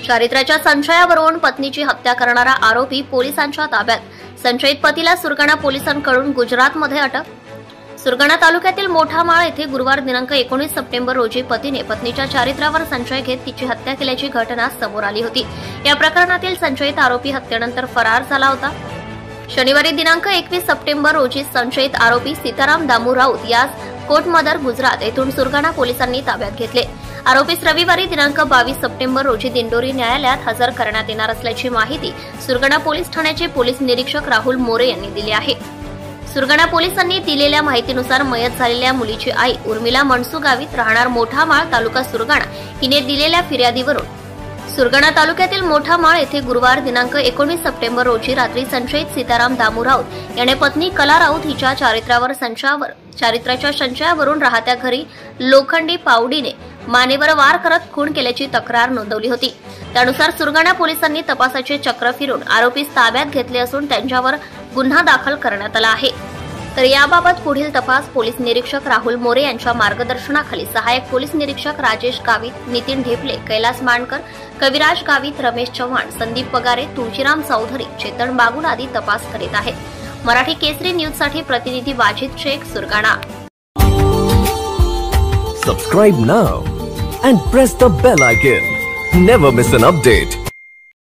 चारित्र्याच्या संशयावरून पत्नीची हत्या करणारा आरोपी पोलिसांच्या ताब्यात. संशयित पतीला सुरगाणा पोलिसांकडून गुजरातमध्ये अटक. सुरगाणा तालुक्यातील मोठा माळ येथे गुरुवार दिनांक 19 सप्टेंबर रोजी पतीने पत्नीच्या चारित्र्यावर संशय घेत तिची हत्या केल्याची घटना समोर आली होती. या प्रकरणातील संशयित आरोपी हत्येनंतर फरार झाला होता. शनिवारी दिनांक 21 सप्टेंबर रोजी संशयित आरोपी सीताराम दामू राऊत यास कोटमदर गुजरात येथून सुरगाणा पोलिसांनी ताब्यात घेतले. आरोपीस रविवारी दिनांक 22 सप्टेंबर रोजी दिंडोरी न्यायालयात हजर करण्यात येणार असल्याची माहिती सुरगाणा पोलीस ठाण्याचे पोलीस निरीक्षक राहुल मोरे यांनी दिली आहे. सुरगाणा पोलिसांनी दिलेल्या माहितीनुसार मयत झालेल्या मुलीची आई उर्मिला मनसू गावित राहणार मोठा माळ तालुका सुरगाणा हिने दिलेल्या फिर्यादीवरून सुरगाणा तालुक्यातील मोठा माळ येथे गुरुवार दिनांक 19 सप्टेंबर रोजी रात्री संशयित सीताराम दामू राऊत याने पत्नी कला राऊत हिच्या चारित्र्याच्या संशयावरून राहत्या घरी लोखंडी पावडीने मानेवर वार करत खून केल्याची तक्रार नोंदवली होती. त्यानुसार सुरगाणा पोलिसांनी तपासाचे चक्र फिरून आरोपीस ताब्यात घेतले असून त्यांच्यावर गुन्हा दाखल करण्यात आला आहे. तर याबाबत पुढील तपास पोलीस निरीक्षक राहुल मोरे यांच्या मार्गदर्शनाखाली सहाय्यक पोलीस निरीक्षक राजेश गावित, नितीन ढेपले, कैलास मांडकर, कविराज गावित, रमेश चव्हाण, संदीप पगारे, तुळशीराम चौधरी, चेतन बागुल आदी तपास करीत आहेत. मराठी केसरी न्यूज साठी प्रतिनिधी Wajid Shaikh, Surgana. Subscribe now and press the bell icon. Never miss an update.